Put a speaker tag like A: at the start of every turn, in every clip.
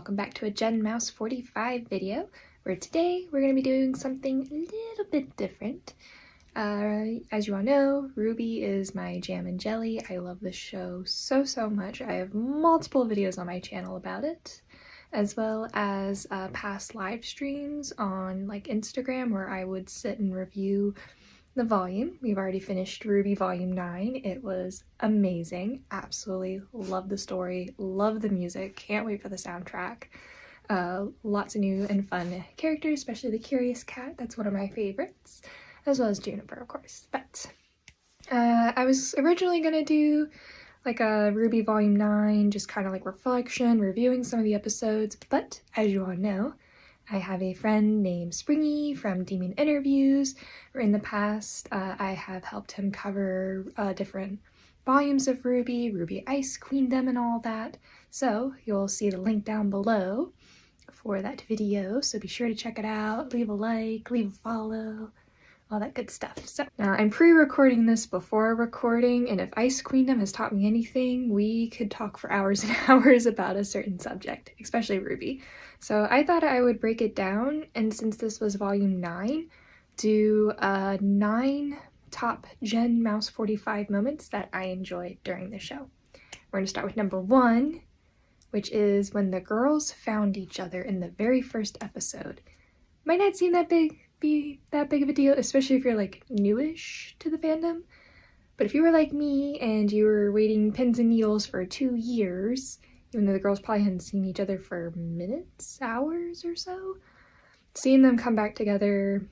A: welcome back to a Jenmouse45 video, where today we're going to be doing something a little bit different. As you all know, RWBY is my jam and jelly. I love this show so much. I have multiple videos on my channel about it, as well as past live streams on like Instagram where I would sit and review the volume. We've already finished RWBY Volume 9. It was amazing. Absolutely love the story, love the music, can't wait for the soundtrack. Lots of new and fun characters, especially the Curious Cat. That's one of my favorites, as well as Juniper, of course. But I was originally gonna do like a RWBY Volume 9, just kind of like reflection, reviewing some of the episodes, but as you all know, I have a friend named Springy from Demon Interviews, where in the past I have helped him cover different volumes of RWBY Ice Queendom and all that. So you'll see the link down below for that video, so be sure to check it out, leave a like, leave a follow, all that good stuff. So now I'm pre-recording this before recording, and if Ice Queendom has taught me anything, we could talk for hours and hours about a certain subject, especially RWBY. So I thought I would break it down, and since this was Volume 9, do 9 top Jenmouse45 moments that I enjoyed during the show. We're going to start with number 1, which is when the girls found each other in the very first episode. Might not seem be that big of a deal, especially if you're like newish to the fandom, but if you were like me and you were waiting pins and needles for 2 years, even though the girls probably hadn't seen each other for minutes, hours or so, seeing them come back together,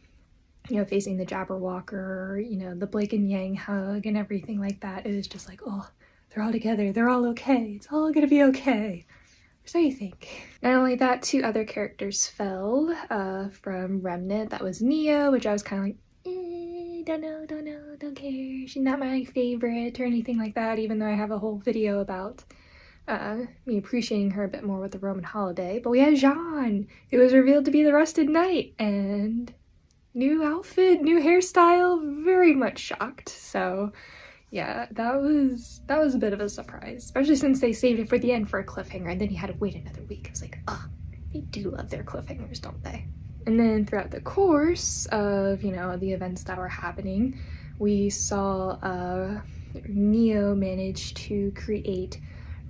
A: you know, facing the Jabberwocker, you know, the Blake and Yang hug and everything like that, it was just like, oh, they're all together, they're all okay, it's all gonna be okay. So you think. Not only that, 2 other characters fell from Remnant. That was Neo, which I was kind of like, don't know, don't care. She's not my favorite or anything like that, even though I have a whole video about me appreciating her a bit more with the Roman holiday. But we had Jean, who was revealed to be the Rusted Knight, and new outfit, new hairstyle, very much shocked. So yeah, that was a bit of a surprise, especially since they saved it for the end for a cliffhanger, and then you had to wait another week. I was like, oh, they do love their cliffhangers, don't they? And then throughout the course of, you know, the events that were happening, we saw Neo manage to create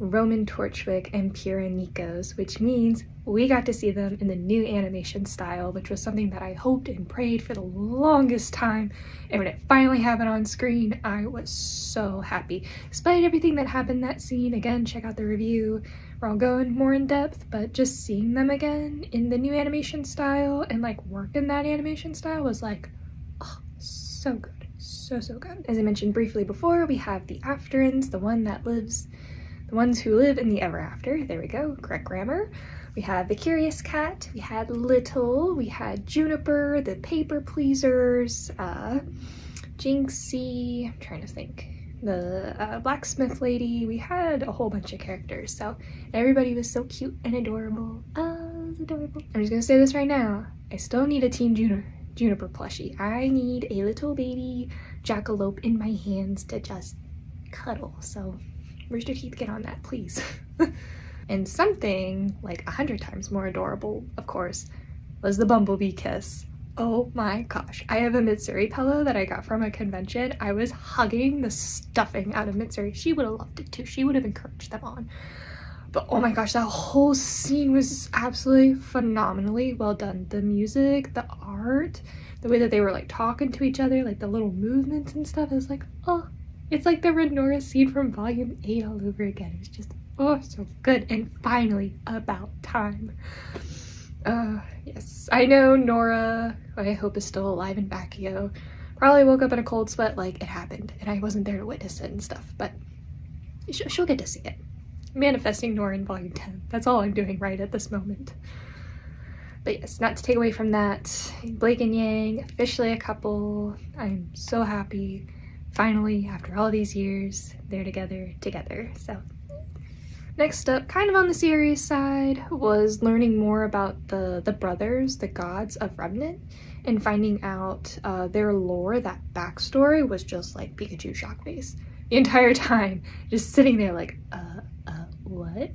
A: Roman Torchwick and Pyrrha Nikos, which means we got to see them in the new animation style, which was something that I hoped and prayed for the longest time, and when it finally happened on screen, I was so happy. Despite everything that happened in that scene, again, check out the review where I'll go in more in depth, but just seeing them again in the new animation style and like work in that animation style was like, oh, so good, so good. As I mentioned briefly before, we have the Afterins, the ones who live in the ever after. There we go, correct grammar. We have the Curious Cat, we had Little, we had Juniper, the Paper Pleasers, Jinxie, I'm trying to think, the Blacksmith Lady. We had a whole bunch of characters, so everybody was so cute and adorable. Oh, it was adorable. I'm just gonna say this right now, I still need a Team Juniper plushie. I need a little baby jackalope in my hands to just cuddle, so Rooster Teeth, get on that, please. And something like 100 times more adorable, of course, was the Bumblebee kiss. Oh my gosh. I have a Mitsuri pillow that I got from a convention. I was hugging the stuffing out of Mitsuri. She would have loved it too. She would have encouraged them on. But oh my gosh, that whole scene was absolutely phenomenally well done. The music, the art, the way that they were like talking to each other, like the little movements and stuff. I was like, oh, it's like the Renora scene from Volume 8 all over again. It was just, oh, so good. And finally, about time. Yes, I know Nora, I hope, is still alive in Backio. Probably woke up in a cold sweat like it happened, and I wasn't there to witness it and stuff, but she'll get to see it. Manifesting Nora in Volume 10. That's all I'm doing right at this moment. But yes, not to take away from that, Blake and Yang, officially a couple. I'm so happy. Finally, after all these years, they're together. So next up, kind of on the serious side, was learning more about the brothers, the gods of Remnant, and finding out their lore. That backstory was just like Pikachu shock face the entire time, just sitting there like, what?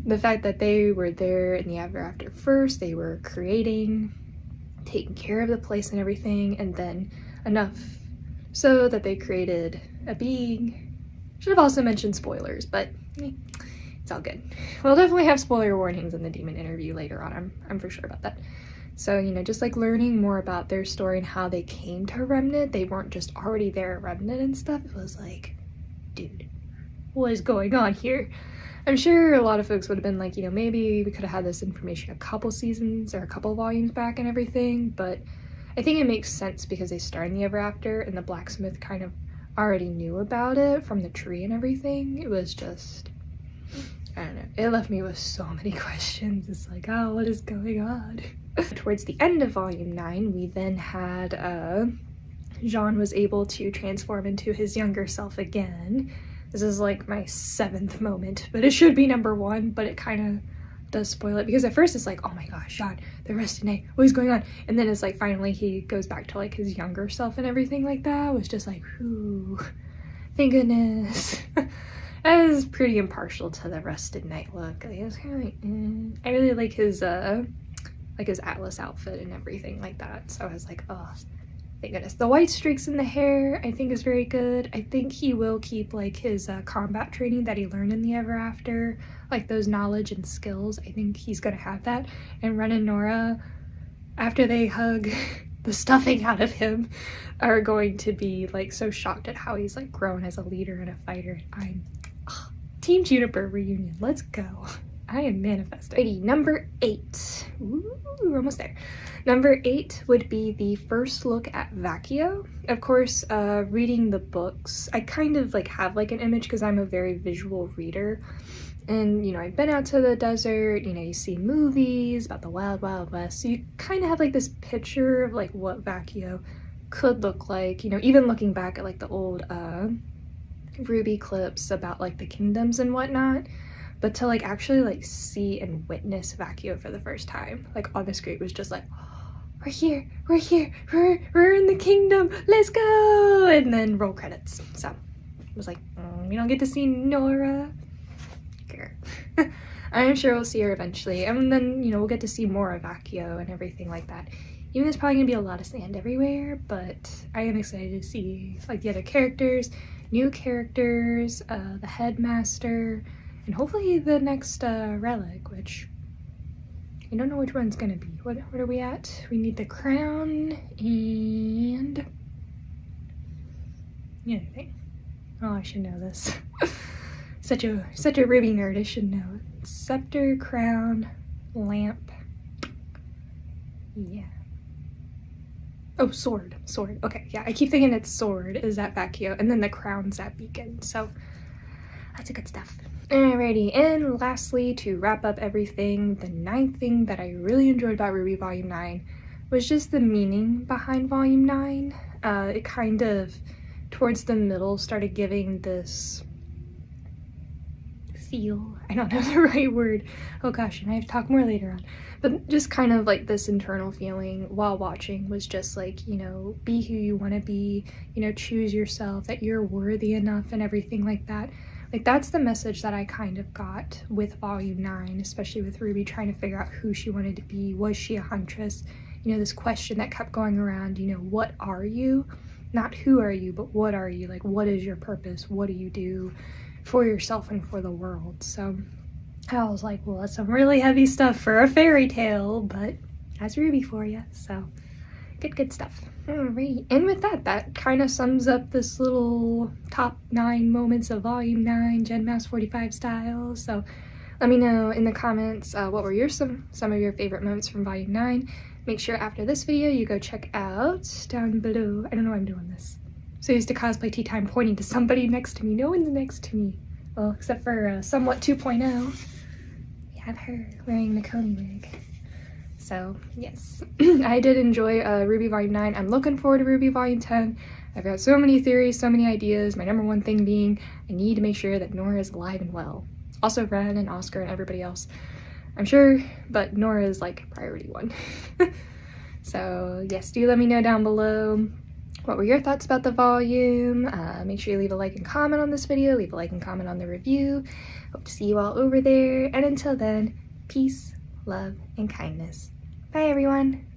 A: the fact that they were there in the ever after first, they were creating, taking care of the place and everything, and then enough so that they created a being. Should have also mentioned spoilers, but it's all good. We'll definitely have spoiler warnings in the demon interview later on. I'm for sure about that. So, you know, just like learning more about their story and how they came to Remnant. They weren't just already there at Remnant and stuff. It was like, dude, what is going on here? I'm sure a lot of folks would have been like, you know, maybe we could have had this information a couple seasons or a couple volumes back and everything, but I think it makes sense because they start in the Ever After and the blacksmith kind of already knew about it from the tree and everything. It was just, I don't know, it left me with so many questions. It's like, oh, what is going on? Towards the end of volume 9, we then had Jean was able to transform into his younger self again. This is like my 7th moment, but it should be number 1, but it kind of does spoil it because at first it's like, oh my gosh, Jean, the rest of the night, what is going on? And then it's like finally he goes back to like his younger self and everything like that. It was just like, ooh, thank goodness. I was pretty impartial to the rested night look. I was kind of like, I really like his Atlas outfit and everything like that. So I was like, oh, thank goodness. The white streaks in the hair I think is very good. I think he will keep like his combat training that he learned in the Ever After, like those knowledge and skills. I think he's gonna have that. And Ren and Nora, after they hug the stuffing out of him, are going to be like so shocked at how he's like grown as a leader and a fighter. Team Juniper reunion, let's go. I am manifesting. Alrighty, number 8. Ooh, we're almost there. Number 8 would be the first look at Vacchio. Of course, reading the books, I kind of like have like an image because I'm a very visual reader. And, you know, I've been out to the desert, you know, you see movies about the Wild Wild West. So you kind of have like this picture of like what Vacchio could look like, you know, even looking back at like the old RWBY clips about like the kingdoms and whatnot. But to like actually like see and witness Vacchio for the first time, like on the screen, was just like, oh, we're here, we're in the kingdom, let's go! And then roll credits. So it was like, we don't get to see Nora. I'm sure we'll see her eventually, and then, you know, we'll get to see more of Vacchio and everything like that. Even there's probably gonna be a lot of sand everywhere, but I am excited to see like the other characters, new characters, the headmaster, and hopefully the next relic, which I don't know which one's gonna be. What are we at? We need the crown and the other thing. Oh, I should know this. such a RWBY nerd, I should know. Scepter, crown, lamp. Yeah. Oh, sword. Okay, yeah, I keep thinking it's sword is at Vacchio, and then the crown's at Beacon, so that's a good stuff. Alrighty, and lastly, to wrap up everything, the 9th thing that I really enjoyed about RWBY Volume 9 was just the meaning behind Volume 9. It kind of, towards the middle, started giving this feel, I don't know the right word, oh gosh, and I have to talk more later on, but just kind of like this internal feeling while watching was just like, you know, be who you want to be, you know, choose yourself, that you're worthy enough and everything like that. Like, that's the message that I kind of got with Volume 9, especially with RWBY trying to figure out who she wanted to be. Was she a huntress? You know, this question that kept going around, you know, what are you? Not who are you, but what are you? Like, what is your purpose? What do you do for yourself and for the world? So I was like, well, that's some really heavy stuff for a fairy tale, but that's RWBY for you. So good stuff. Alright, and with that kind of sums up this little top 9 moments of Volume 9 Jenmouse45 style. So let me know in the comments what were some of your favorite moments from Volume 9. Make sure after this video you go check out down below. I don't know why I'm doing this. So used to Cosplay Tea Time pointing to somebody next to me. No one's next to me. Well, except for Somewhat 2.0. We have her wearing the Coney wig. So yes, I did enjoy RWBY Volume 9. I'm looking forward to RWBY Volume 10. I've got so many theories, so many ideas. My number one thing being I need to make sure that Nora is alive and well. Also Ren and Oscar and everybody else, I'm sure, but Nora is like priority 1. So yes, do let me know down below What were your thoughts about the volume? Make sure you leave a like and comment on this video, leave a like and comment on the review. Hope to see you all over there, and until then, peace, love, and kindness. Bye everyone!